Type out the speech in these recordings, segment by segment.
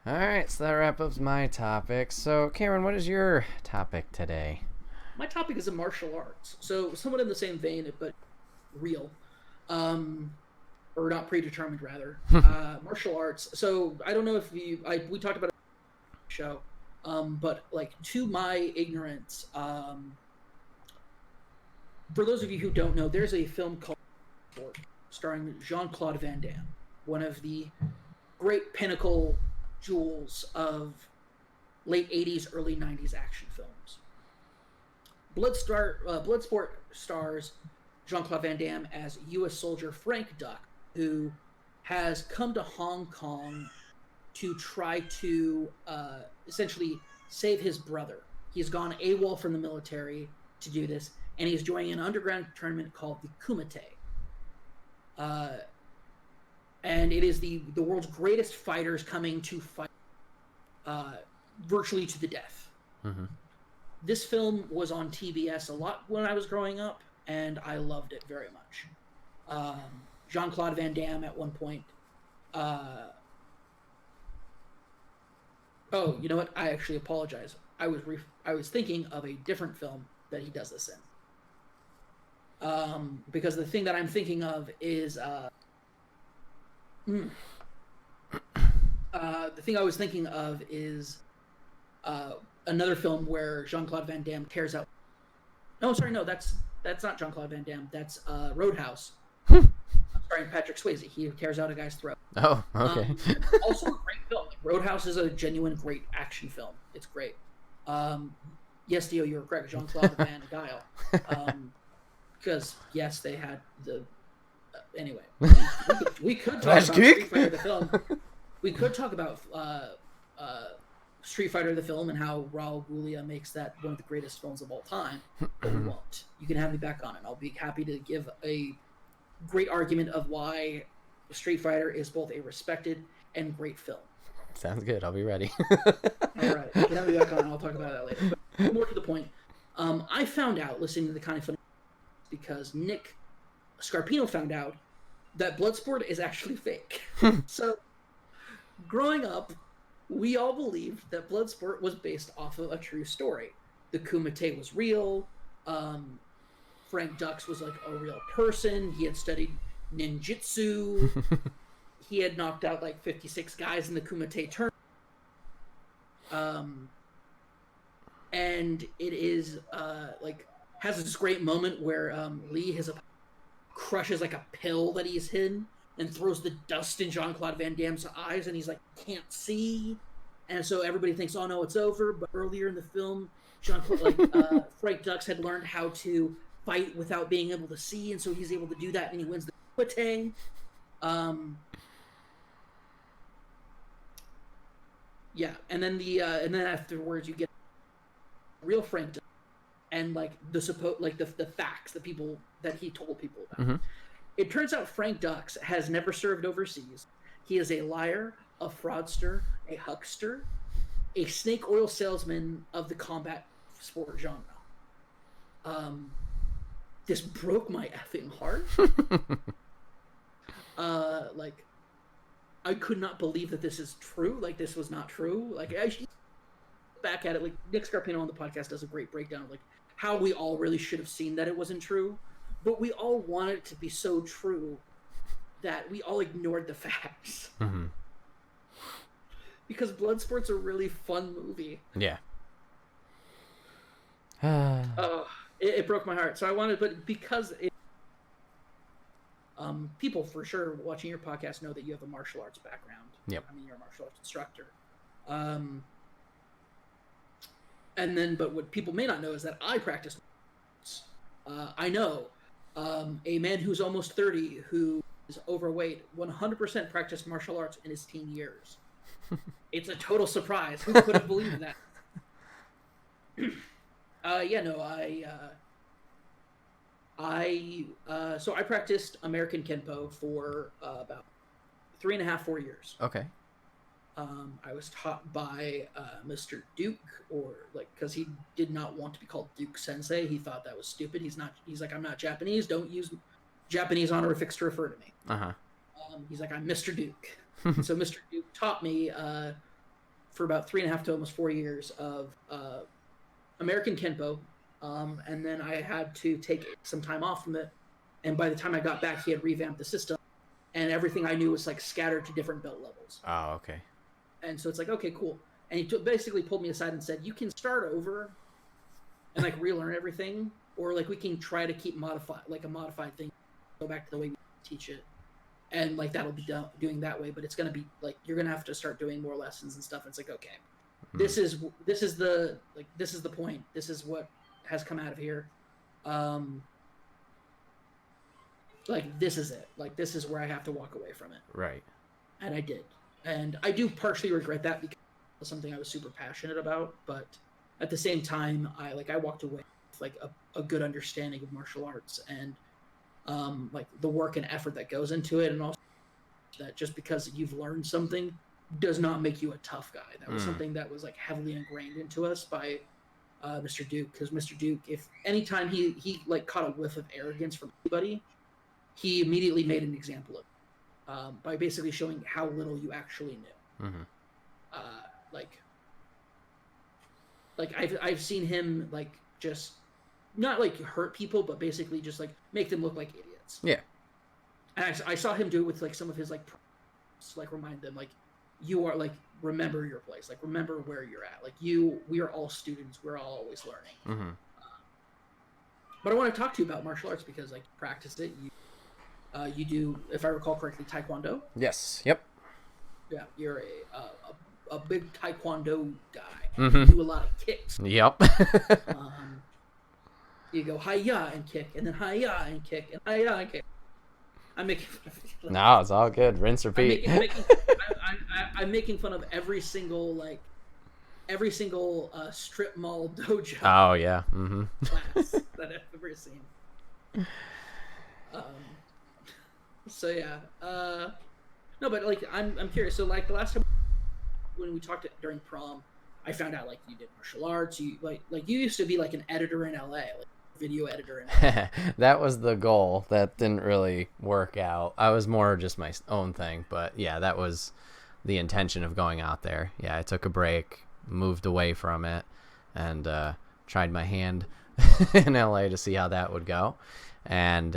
All right, so that wraps up my topic. So, Cameron, what is your topic today? My topic is in martial arts, so somewhat in the same vein, but real, um, or not predetermined, rather. Martial arts. So I don't know if we talked about it on the show, but like to my ignorance, for those of you who don't know, there's a film called Sport starring Jean-Claude Van Damme, one of the great pinnacle jewels of late 80s, early 90s action films. Bloodsport stars Jean-Claude Van Damme as U.S. soldier Frank Duck, who has come to Hong Kong to try to essentially save his brother. He's gone AWOL from the military to do this, and he's joining an underground tournament called the Kumite. And it is the world's greatest fighters coming to fight virtually to the death. Mm-hmm. This film was on TBS a lot when I was growing up, and I loved it very much. Jean-Claude Van Damme at one point. Oh, you know what? I actually apologize. I was thinking of a different film that he does this in. Because the thing that I'm thinking of is the thing I was thinking of is another film where Jean-Claude Van Damme tears out. No, sorry, no, that's not Jean-Claude Van Damme. That's Roadhouse. Starring Patrick Swayze. He tears out a guy's throat. Oh, okay. Also a great film. Like, Roadhouse is a genuine great action film. It's great. Yes, Dio, you were correct. Jean-Claude Van Guile. Because yes, they had the. Anyway, we could talk about Street Fighter the film. We could talk about Street Fighter the film and how Raul Julia makes that one of the greatest films of all time. But we won't. You can have me back on it. I'll be happy to give a great argument of why Street Fighter is both a respected and great film. Sounds good. I'll be ready. All right, you can have me back on. I'll talk about that later. But more to the point, I found out listening to the Kind of Funny because Nick Scarpino found out that Bloodsport is actually fake. So, growing up, we all believed that Bloodsport was based off of a true story. The Kumite was real. Frank Dux was like a real person. He had studied ninjutsu. He had knocked out like 56 guys in the Kumite tournament. And it is has this great moment where Lee crushes like a pill that he's hidden and throws the dust in Jean-Claude Van Damme's eyes, and he's like, can't see. And so everybody thinks, oh no, it's over. But earlier in the film, Frank Dux had learned how to fight without being able to see, and so he's able to do that, and he wins the Kumite. Yeah, and then afterwards you get real Frank Dux and like the facts that he told people about. Mm-hmm. It turns out Frank Dux has never served overseas. He is a liar, a fraudster, a huckster, a snake oil salesman of the combat sport genre. This broke my effing heart. I could not believe that this is true. Like, this was not true. Like, I back at it, like Nick Scarpino on the podcast does a great breakdown of like how we all really should have seen that it wasn't true, but we all wanted it to be so true that we all ignored the facts. Mm-hmm. Because Bloodsport's a really fun movie. Yeah. It broke my heart. So I wanted, but because people for sure watching your podcast know that you have a martial arts background. Yep. I mean, you're a martial arts instructor. But what people may not know is that I practice. I know a man who's almost 30 who is overweight 100% practiced martial arts in his teen years. It's a total surprise. Who could have believed that? So I practiced American Kenpo for about 3.5, 4 years. Okay. I was taught by Mr. Duke, because he did not want to be called Duke Sensei. He thought that was stupid. He's like, I'm not Japanese. Don't use Japanese honorifics to refer to me. Uh-huh. He's like, I'm Mr. Duke. So Mr. Duke taught me for about 3.5 to almost 4 years of American Kenpo, and then I had to take some time off from it. And by the time I got back, he had revamped the system, and everything I knew was like scattered to different belt levels. Oh, okay. And so it's like, okay, cool. And he basically pulled me aside and said, "You can start over and like relearn everything, or like we can try to keep a modified thing, go back to the way we teach it, and like that'll be doing that way. But it's gonna be like you're gonna have to start doing more lessons and stuff." And it's like, okay, this is the point. This is what has come out of here. Like this is it. Like this is where I have to walk away from it. Right. And I did, and I do partially regret that because it was something I was super passionate about, but at the same time, I walked away with like a good understanding of martial arts and like the work and effort that goes into it, and also that just because you've learned something does not make you a tough guy. That was something that was like heavily ingrained into us by Mr. Duke, because Mr. Duke, if anytime he like caught a whiff of arrogance from anybody, he immediately made an example of it, by basically showing how little you actually knew. Mm-hmm. Like I've seen him like just not like hurt people, but basically just like make them look like idiots. Yeah. And I saw him do it with like some of his like remind them like you are like remember your place, like remember where you're at, like we are all students, we're all always learning. Mm-hmm. But I want to talk to you about martial arts because like you practiced it. You do, if I recall correctly, Taekwondo. Yes. Yep. Yeah, you're a big Taekwondo guy. Mm-hmm. You do a lot of kicks. Yep. You go hi-ya and kick, and then hi-ya and kick, and hi-ya and kick. I'm making fun of it. No, it's all good. Rinse, repeat. I'm making fun of every single strip mall dojo. Oh yeah. Mm-hmm. Class that I've ever seen. So yeah. No, but like I'm curious. So like the last time when we talked during prom, I found out like you did martial arts. You like you used to be like an editor in LA, like video editor in LA. That was the goal. That didn't really work out. I was more just my own thing, but yeah, that was the intention of going out there. Yeah, I took a break, moved away from it, and tried my hand in LA to see how that would go, and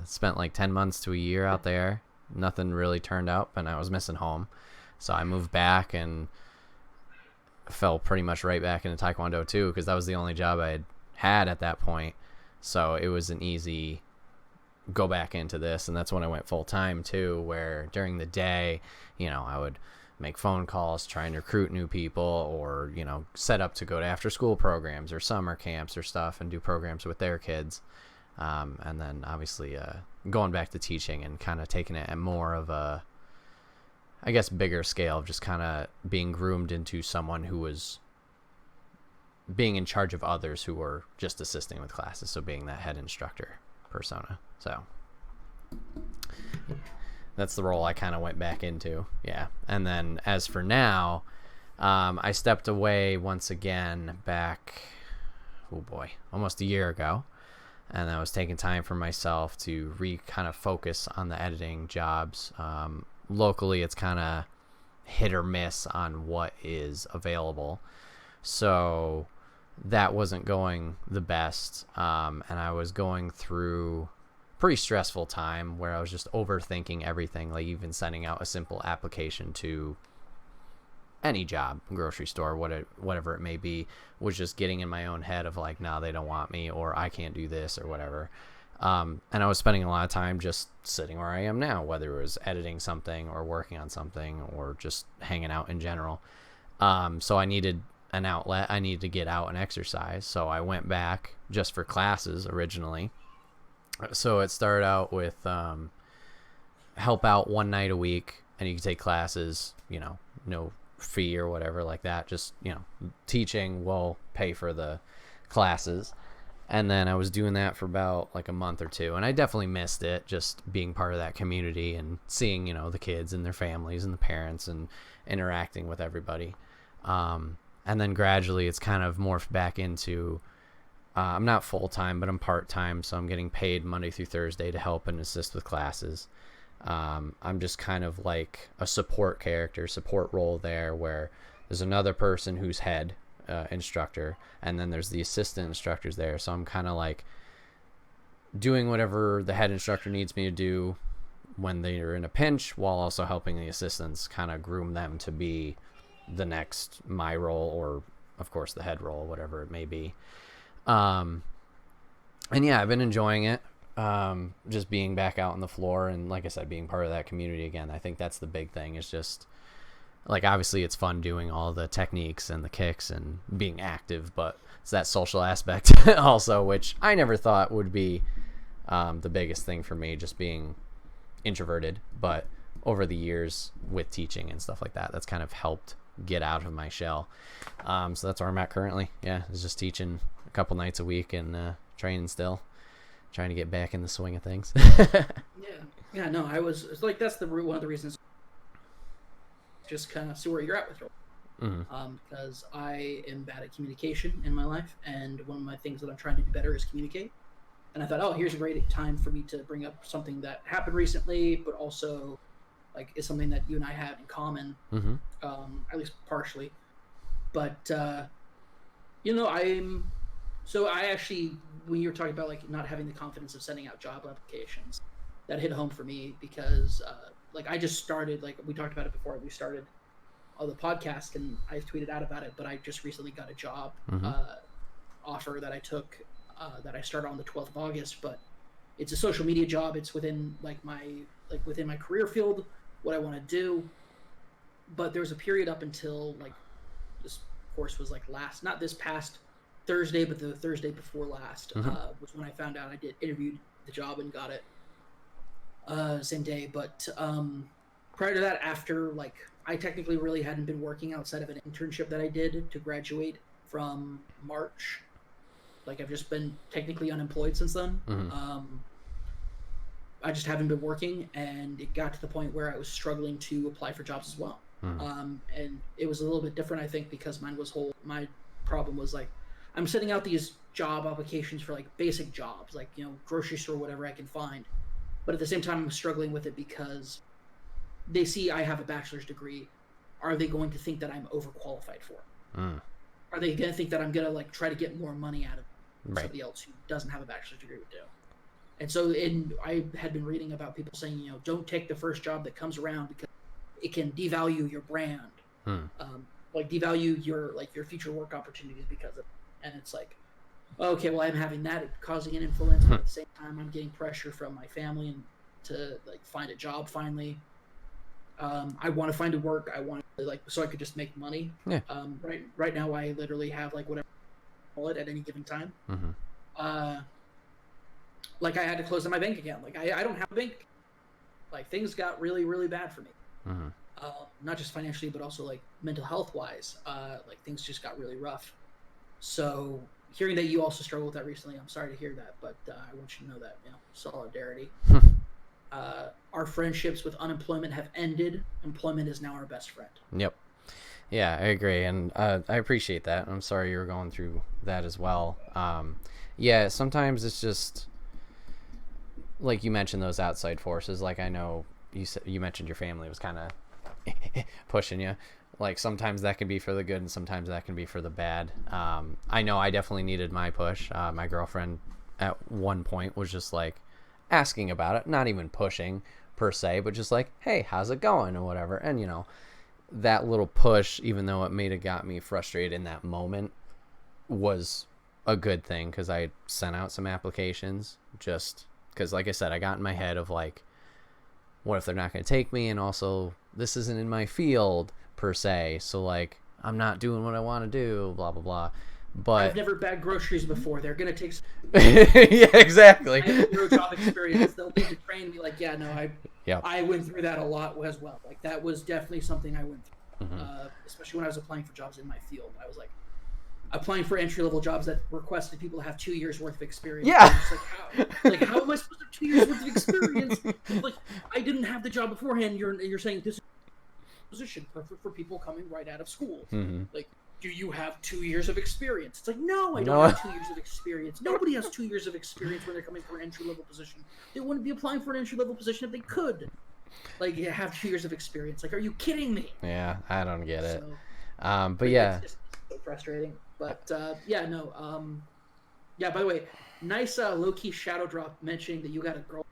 spent like 10 months to a year out there. Nothing really turned up, and I was missing home, so I moved back and fell pretty much right back into Taekwondo too, because that was the only job I had at that point. So it was an easy go back into this, and that's when I went full time too, where during the day, I would make phone calls, try and recruit new people, or set up to go to after school programs or summer camps or stuff and do programs with their kids. And then obviously going back to teaching and kind of taking it at more of a, I guess, bigger scale of just kind of being groomed into someone who was being in charge of others who were just assisting with classes. So being that head instructor persona. So that's the role I kind of went back into. Yeah. And then as for now, I stepped away once again back, almost a year ago. And I was taking time for myself to kind of focus on the editing jobs. Locally, it's kind of hit or miss on what is available. So that wasn't going the best. And I was going through a pretty stressful time where I was just overthinking everything, like even sending out a simple application to any job, grocery store, whatever it may be, was just getting in my own head of like, no, they don't want me, or I can't do this or whatever. And I was spending a lot of time just sitting where I am now, whether it was editing something or working on something or just hanging out in general. So I needed an outlet. I needed to get out and exercise. So I went back just for classes originally. So it started out with help out one night a week, and you can take classes, no fee or whatever like that. Just, teaching will pay for the classes. And then I was doing that for about like a month or two, and I definitely missed it, just being part of that community and seeing, the kids and their families and the parents and interacting with everybody. And then gradually it's kind of morphed back into, I'm not full-time, but I'm part-time. So I'm getting paid Monday through Thursday to help and assist with classes. I'm just kind of like a support role there, where there's another person who's head instructor, and then there's the assistant instructors there. So I'm kind of like doing whatever the head instructor needs me to do when they're in a pinch, while also helping the assistants kind of groom them to be the next my role, or of course the head role, whatever it may be. And yeah, I've been enjoying it. Just being back out on the floor, and like I said, being part of that community again. I think that's the big thing, is just like, obviously it's fun doing all the techniques and the kicks and being active, but it's that social aspect also, which I never thought would be the biggest thing for me, just being introverted. But over the years with teaching and stuff like that, that's kind of helped get out of my shell. So that's where I'm at currently. Yeah, it's just teaching a couple nights a week and training still, trying to get back in the swing of things. Yeah, no, it's like, that's one of the reasons, just kind of see where you're at with it. Because I am bad at communication in my life, and one of my things that I'm trying to do better is communicate. And I thought, oh, here's a great time for me to bring up something that happened recently, but also like is something that you and I have in common, at least partially. But I actually, when you were talking about like not having the confidence of sending out job applications, that hit home for me, because like I just started, like we talked about it before we started the podcast, and I've tweeted out about it, but I just recently got a job offer that I took, that I started on the 12th of August, but it's a social media job. It's within within my career field, what I want to do. But there was a period up until like this course was like not this past Thursday, but the Thursday before last, was when I found out I interviewed the job and got it same day. But prior to that, after like I technically really hadn't been working outside of an internship that I did to graduate from March. Like I've just been technically unemployed since then. I just haven't been working, and it got to the point where I was struggling to apply for jobs as well. And it was a little bit different, I think, because my problem was like, I'm sending out these job applications for like basic jobs, like, grocery store, whatever I can find. But at the same time, I'm struggling with it because they see I have a bachelor's degree. Are they going to think that I'm overqualified for it? Are they going to think that I'm going to like try to get more money out of somebody else who doesn't have a bachelor's degree would do? And so I had been reading about people saying, don't take the first job that comes around, because it can devalue your brand, like devalue your future work opportunities because of it. And it's like, okay, well, I'm having that causing an influence, but at the same time, I'm getting pressure from my family and to like find a job finally. I want to find a work. I want to so I could just make money. Yeah. Right now, I literally have like whatever I call it at any given time. Like I had to close on my bank account. Like I don't have a bank. Like things got really, really bad for me. Not just financially, but also like mental health wise. Like things just got really rough. So hearing that you also struggled with that recently, I'm sorry to hear that, but I want you to know that, solidarity. Our friendships with unemployment have ended. Employment is now our best friend. Yep. Yeah, I agree. And I appreciate that. I'm sorry you were going through that as well. Yeah, sometimes it's just, like you mentioned, those outside forces. Like I know you mentioned your family was kind of pushing you. Like sometimes that can be for the good and sometimes that can be for the bad. I know I definitely needed my push. My girlfriend at one point was just like asking about it, not even pushing per se, but just like, hey, how's it going or whatever. And that little push, even though it may have got me frustrated in that moment, was a good thing, because I sent out some applications just because, like I said, I got in my head of like, what if they're not going to take me? And also, this isn't in my field per se, so like I'm not doing what I want to do, blah blah blah. But I've never bagged groceries before. They're gonna take yeah, exactly. I have zero job experience. They'll need to train me. Like, yeah, no, I went through that a lot as well. Like that was definitely something I went through, especially when I was applying for jobs in my field. I was like applying for entry-level jobs that requested people to have 2 years worth of experience. Yeah. Like how am I supposed to have 2 years worth of experience? Like I didn't have the job beforehand. You're saying this position perfect for people coming right out of school. Like, do you have 2 years of experience? It's like, no, I don't have 2 years of experience. Nobody has 2 years of experience when they're coming for an entry-level position. They wouldn't be applying for an entry-level position if they could. Like, you have 2 years of experience. Like, are you kidding me? Yeah, I don't get it. But yeah. It's just so frustrating. But yeah, no. Yeah. By the way, nice low key shadow drop mentioning that you got a girl.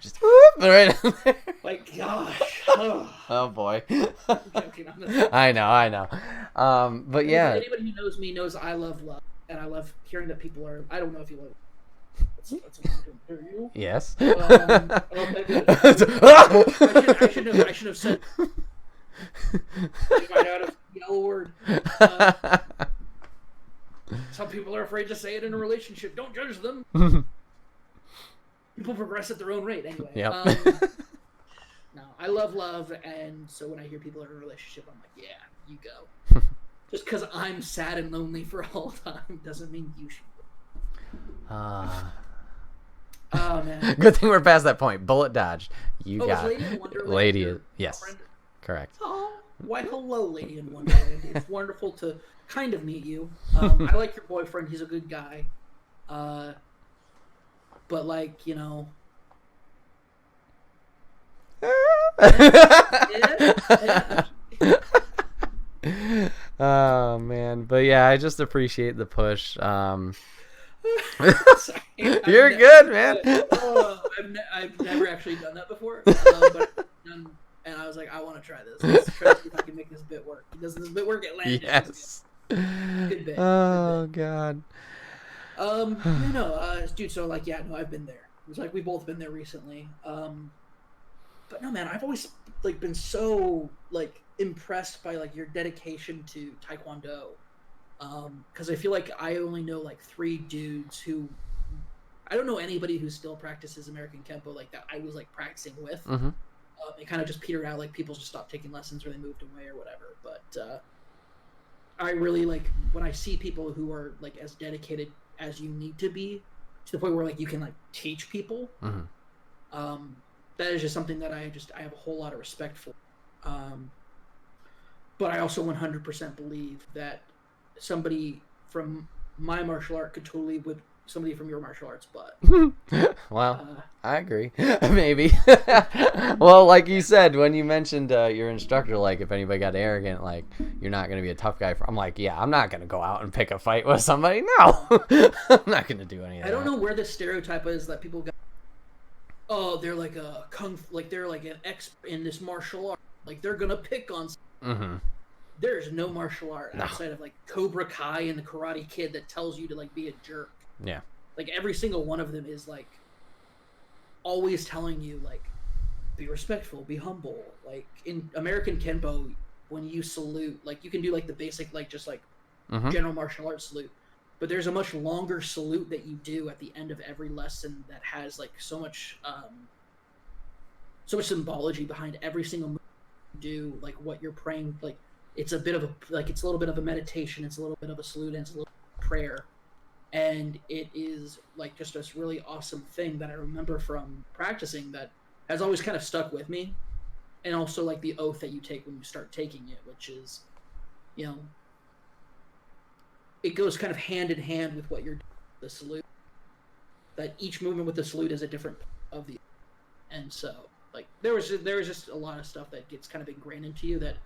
Just whoop, right in there. Like, gosh. Oh boy. I'm joking. I know. But yeah. Anybody who knows me knows I love love, and I love hearing that people are. I don't know if you love it. That's what I'm doing. Hear you? Yes. Okay, good. I should have said. You might not have yelled a word. Some people are afraid to say it in a relationship. Don't judge them. People progress at their own rate, anyway. Yep. No, I love love, and so when I hear people are in a relationship, I'm like, yeah, you go. Just because I'm sad and lonely for all time doesn't mean you should. Oh man. Good thing we're past that point. Bullet dodged. You got Lady in Wonderland. Lady, yes, girlfriend? correct. Oh, why, hello, Lady in Wonderland. It's wonderful to kind of meet you. I like your boyfriend. He's a good guy. But like, you know. Yeah. Oh man, but yeah, I just appreciate the push. Sorry, You're good, man. I've never actually done that before, but and I was like, I want to try this. Let's try to see if I can make this bit work. Does this bit work? It landed. Yes. Good bit. Oh god. Dude. So like, yeah, no, I've been there. It was like we both been there recently. But no, man, I've always like been so like impressed by like your dedication to Taekwondo. Because I feel like I only know like 3 dudes who. I don't know anybody who still practices American Kempo like that I was like practicing with. Mm-hmm. It kind of just petered out, like people just stopped taking lessons or they moved away or whatever. But I really like when I see people who are like as dedicated as you need to be to the point where like you can like teach people. Mm-hmm. That is just something that I have a whole lot of respect for. But I also 100% believe that somebody from my martial art could totally whip somebody from your martial arts butt. Well, I agree. Maybe. Well, like you said, when you mentioned your instructor, like if anybody got arrogant, like you're not going to be a tough guy. I'm like, yeah, I'm not going to go out and pick a fight with somebody. No, I'm not going to do any of that. I don't know where the stereotype is that people go, oh, they're like they're like an expert in this martial art. Like they're going to pick on. Mm-hmm. There's no martial art outside of like Cobra Kai and the Karate Kid that tells you to like be a jerk. Yeah. Like every single one of them is like always telling you like be respectful, be humble. Like in American Kenpo, when you salute, like you can do like the basic like just like general martial arts salute, but there's a much longer salute that you do at the end of every lesson that has like so much symbology behind every single move you do, like what you're praying. Like it's a bit of a like it's a little bit of a meditation, it's a little bit of a salute, and it's a little prayer. And it is like just this really awesome thing that I remember from practicing that has always kind of stuck with me. And also like the oath that you take when you start taking it, which is, you know, it goes kind of hand in hand with what you're doing with the salute. That each movement with the salute is a different of the. And so like there was just a lot of stuff that gets kind of ingrained into you that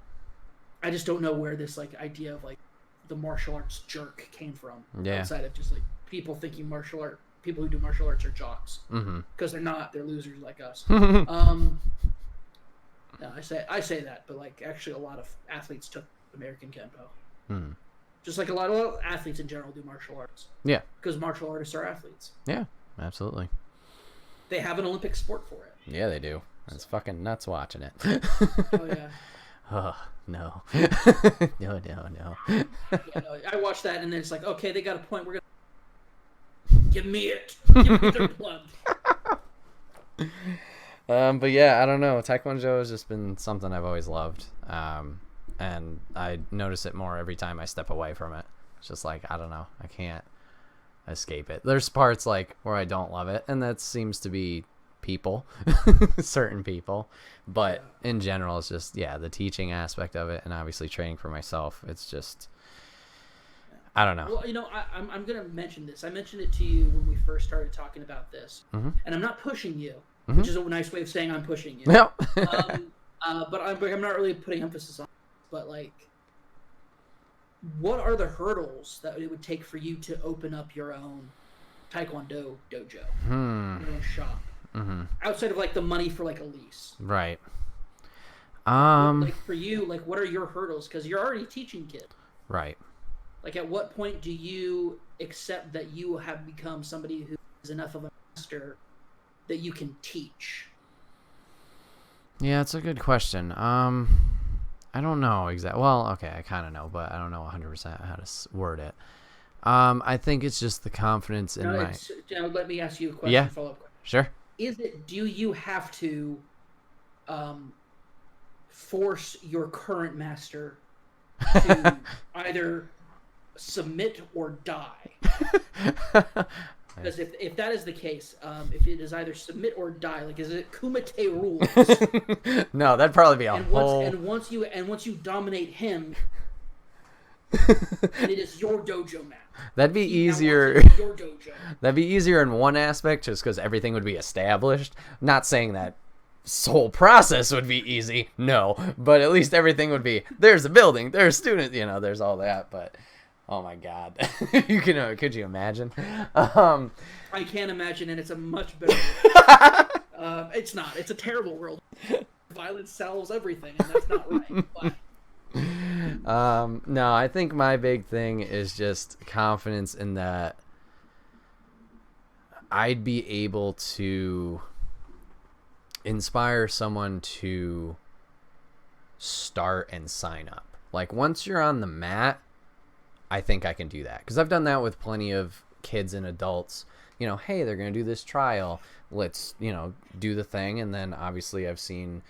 I just don't know where this like idea of like the martial arts jerk came from. Yeah. Outside of just like people thinking people who do martial arts are jocks because they're not. They're losers like us. No, I say that, but like actually a lot of athletes took American Kenpo. Just like a lot of athletes in general do martial arts. Yeah. Because martial artists are athletes. Yeah, absolutely. They have an Olympic sport for it. Yeah, they do. It's fucking nuts watching it. Oh yeah. Oh no. No. Yeah, no, I watched that and then it's like, okay, they got a point. We're gonna give me it. Give me their blood. But yeah, I don't know. Taekwondo has just been something I've always loved. And I notice it more every time I step away from it. It's just like, I don't know. I can't escape it. There's parts like where I don't love it, and that seems to be people, certain people. But in general, it's just, yeah, the teaching aspect of it and obviously training for myself. It's just, I don't know. Well, you know, I'm going to mention this. I mentioned it to you when we first started talking about this. And I'm not pushing you, which is a nice way of saying I'm pushing you. Yep. But I'm not really putting emphasis on it. But, like, what are the hurdles that it would take for you to open up your own Taekwondo dojo, your own shop, outside of like the money for like a lease? Right. Like for you, like what are your hurdles? Because you're already teaching kids. Right. Like at what point do you accept that you have become somebody who is enough of a master that you can teach? Yeah, it's a good question. I don't know exactly. Well, okay, I kind of know, but I don't know 100% how to word it. I think it's just the confidence in my... Now, let me ask you a question. Yeah, follow-up question. Sure. Do you have to force your current master to either submit or die? Because if that is the case, if it is either submit or die, like is it Kumite rules? No, that'd probably be once you dominate him, and it is your dojo now. That'd be easier. Your dojo. That'd be easier in one aspect, just because everything would be established. Not saying that this whole process would be easy, no, but at least everything would be. There's a building, there's students, there's all that, but. Oh my God! Could you imagine? I can't imagine, and it's a much better world. It's not. It's a terrible world. Violence sells everything, and that's not right. But... No, I think my big thing is just confidence in that I'd be able to inspire someone to start and sign up. Like once you're on the mat, I think I can do that because I've done that with plenty of kids and adults. Hey, they're going to do this trial. Let's, do the thing. And then obviously I've seen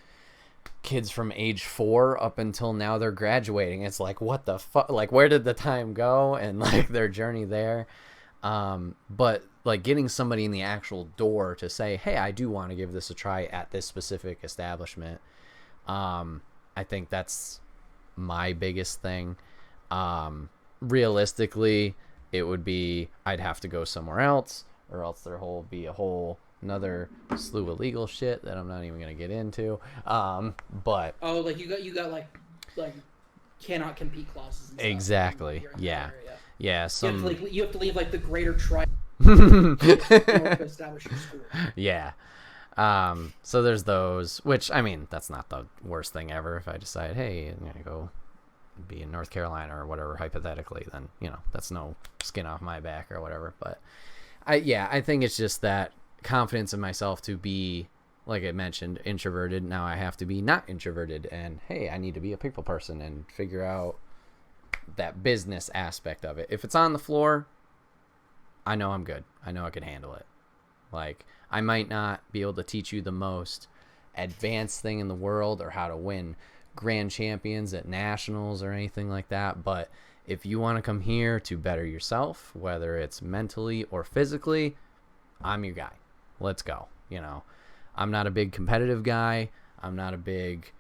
kids from age 4 up until now they're graduating. It's like, what the fuck? Like, where did the time go? And like their journey there. But like getting somebody in the actual door to say, hey, I do want to give this a try at this specific establishment. I think that's my biggest thing. Realistically, it would be I'd have to go somewhere else, or else there'll be a whole another slew of legal shit that I'm not even gonna get into. But like you got like cannot compete clauses. And exactly. Yeah. Yeah. You have to leave like the greater tribe to establish your school. Yeah. So there's those, which I mean that's not the worst thing ever. If I decide, hey, I'm gonna go be in North Carolina or whatever, hypothetically, then that's no skin off my back or whatever. But I think it's just that confidence in myself to be, like I mentioned, introverted. Now I have to be not introverted, and hey, I need to be a people person and figure out that business aspect of it. If it's on the floor, I know I'm good. I know I can handle it. Like I might not be able to teach you the most advanced thing in the world or how to win grand champions at nationals or anything like that, but if you want to come here to better yourself, whether it's mentally or physically, I'm your guy. Let's go. I'm not a big competitive guy. I'm not a big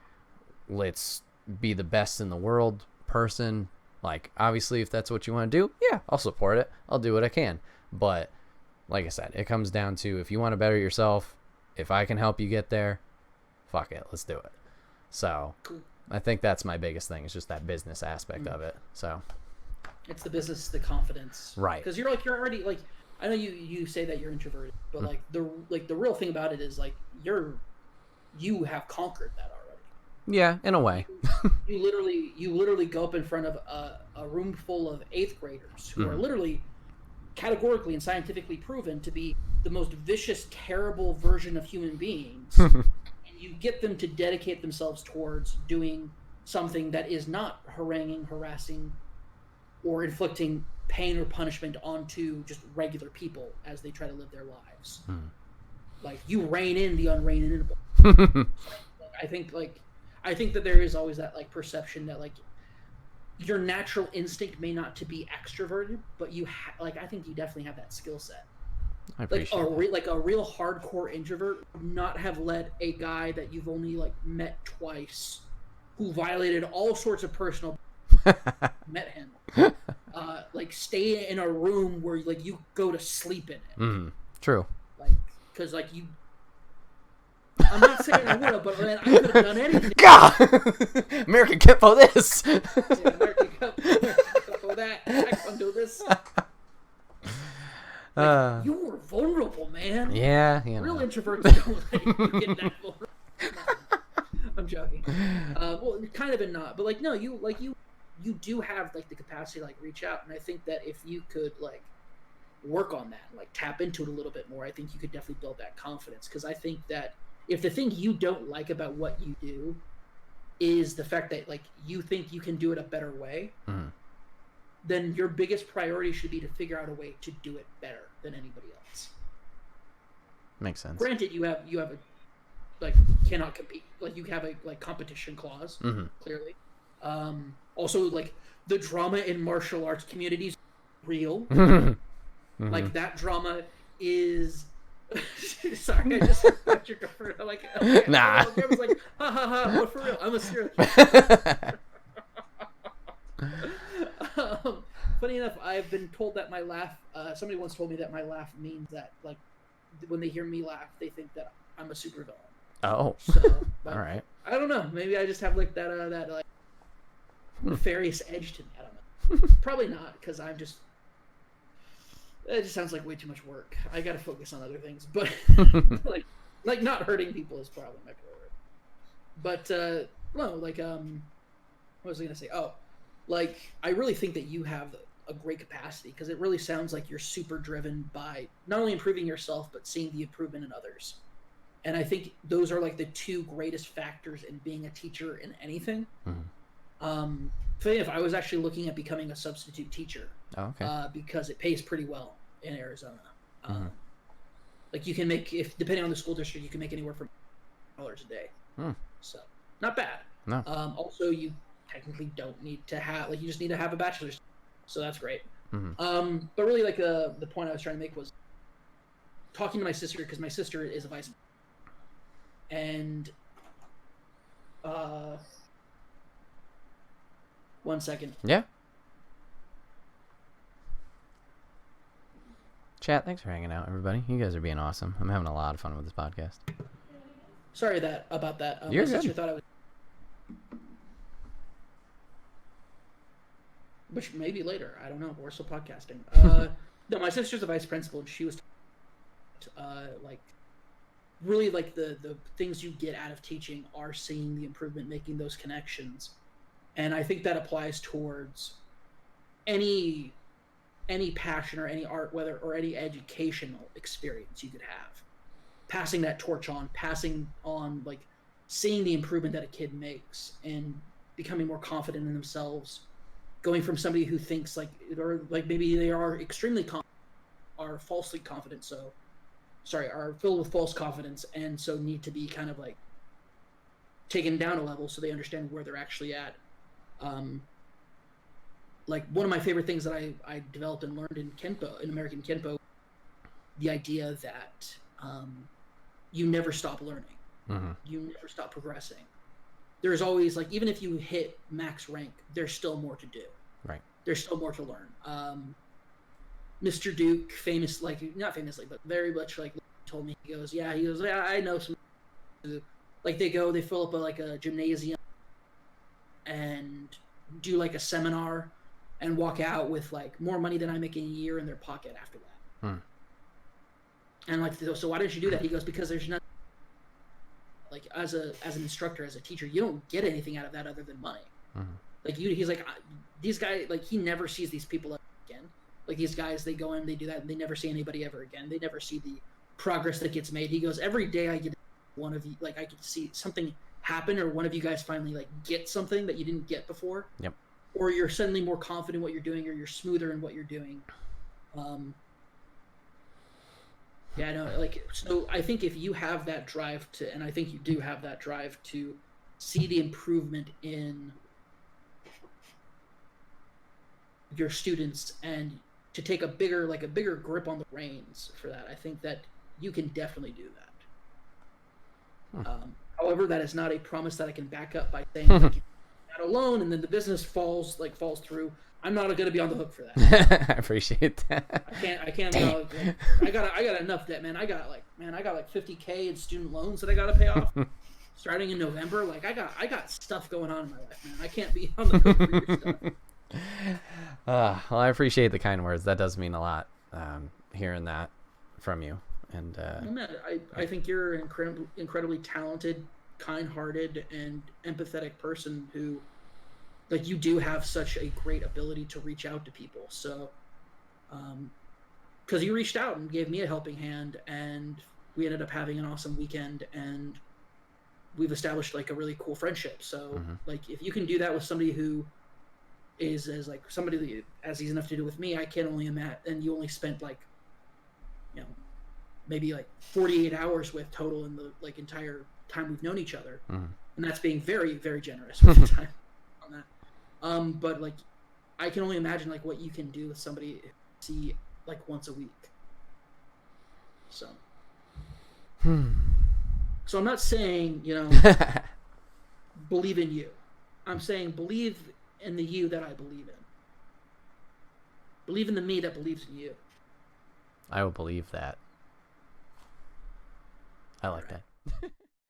let's be the best in the world person. Like obviously if that's what you want to do, yeah, I'll support it. I'll do what I can. But like I said, it comes down to if you want to better yourself, if I can help you get there, fuck it, let's do it. So cool. I think that's my biggest thing. It's just that business aspect of it. So it's the business, the confidence, right? Because you're already like, I know you say that you're introverted, but like the real thing about it is like you have conquered that already. Yeah, in a way. you literally go up in front of a room full of 8th graders who are literally categorically and scientifically proven to be the most vicious, terrible version of human beings. You get them to dedicate themselves towards doing something that is not haranguing, harassing, or inflicting pain or punishment onto just regular people as they try to live their lives. Like you rein in the unreinable. I think that there is always that like perception that like your natural instinct may not to be extroverted, but you I think you definitely have that skill set. I appreciate like a real hardcore introvert would not have let a guy that you've only like met twice, who violated all sorts of personal met him, like stay in a room where like you go to sleep in it. True. Like because like you. I'm not saying I would have, but man, I could have done anything. God! American Kippo this! Yeah, American Kippo. back onto this. Like, you were vulnerable, man. Yeah, you know. Real introverts don't let you get that vulnerable. I'm joking. Well, kind of and not, but like no, you do have like the capacity to like reach out, and I think that if you could like work on that, like tap into it a little bit more, I think you could definitely build that confidence. Because I think that if the thing you don't like about what you do is the fact that like you think you can do it a better way, then your biggest priority should be to figure out a way to do it better than anybody else. Makes sense. Granted, you have a like cannot compete, like you have a like competition clause, clearly. Also, like the drama in martial arts communities real. Like that drama is sorry, I just got your girlfriend. I'm like, okay. Nah. I was like, ha ha ha, but for real, I'm a serial killer. Funny enough, I've been told that my laugh, somebody once told me that my laugh means that like when they hear me laugh, they think that I'm a supervillain. Oh. So, All right. I don't know. Maybe I just have like that like nefarious edge to me. I don't know. Probably not, because I'm just. It just sounds like way too much work. I gotta focus on other things, but like not hurting people is probably my priority. But no, like what was I gonna say? Oh, like I really think that you have a great capacity, because it really sounds like you're super driven by not only improving yourself but seeing the improvement in others. And I think those are like the two greatest factors in being a teacher in anything. If I was actually looking at becoming a substitute teacher, because it pays pretty well in Arizona. Like you can make, if depending on the school district, you can make anywhere from $1 a day. So not bad. No. Also, you technically don't need to have, like, you just need to have a bachelor's, so that's great. But really, like the point I was trying to make was talking to my sister, because my sister is a vice, and 1 second. Yeah. Chat, thanks for hanging out, everybody. You guys are being awesome. I'm having a lot of fun with this podcast. Sorry about that. You're my good. sister thought I was, which maybe later. I don't know. But we're still podcasting. No, my sister's a vice principal, and she was like really like the things you get out of teaching are seeing the improvement, making those connections. And I think that applies towards any passion or any art, whether or any educational experience you could have. Passing that torch on, like seeing the improvement that a kid makes and becoming more confident in themselves, going from somebody who thinks like, or like maybe they are extremely confident, are falsely confident, are filled with false confidence, and so need to be kind of like taken down a level so they understand where they're actually at. Like one of my favorite things that I developed and learned in Kenpo, in American Kenpo, the idea that you never stop learning. You never stop progressing. There's always, like, even if you hit max rank, there's still more to do. Right. There's still more to learn. Mr. Duke, not famously, but very much like told me, he goes, yeah, I know some, like they fill up a gymnasium and do like a seminar and walk out with like more money than I make in a year in their pocket after that. And like, so why did you do that? He goes, because there's nothing, like as an instructor, as a teacher, you don't get anything out of that other than money. Like he's like, these guys, like he never sees these people ever again. Like these guys, they go in, they do that, and they never see anybody ever again. They never see the progress that gets made. He goes, every day I get one of you, like I could see something happen, or one of you guys finally like get something that you didn't get before. Yep. Or you're suddenly more confident in what you're doing, or you're smoother in what you're doing. Yeah, no, like, so I think if you have that drive to, and I think you do have that drive to see the improvement in your students and to take a bigger grip on the reins for that, I think that you can definitely do that. However, that is not a promise that I can back up by saying like, not alone, and then the business falls through. I'm not going to be on the hook for that. I appreciate that. I can't. I got enough debt, man. I got like $50K in student loans that I got to pay off starting in November. Like I got stuff going on in my life, man. I can't be on the hook for your stuff. Well, I appreciate the kind words. That does mean a lot, hearing that from you. And Well, man, I think you're an incredibly talented, kind-hearted, and empathetic person who, like, you do have such a great ability to reach out to people. So, because you reached out and gave me a helping hand, and we ended up having an awesome weekend, and we've established like a really cool friendship. So, like, if you can do that with somebody who is as like somebody as easy enough to do with me, I can only imagine. And you only spent like, you know, maybe like 48 hours with total in the like entire time we've known each other, and that's being very, very generous with the time on that. But like, I can only imagine like what you can do with somebody see like once a week. So, so I'm not saying, you know, believe in you. I'm saying believe in the you that I believe in. Believe in the me that believes in you. I will believe that. I like that.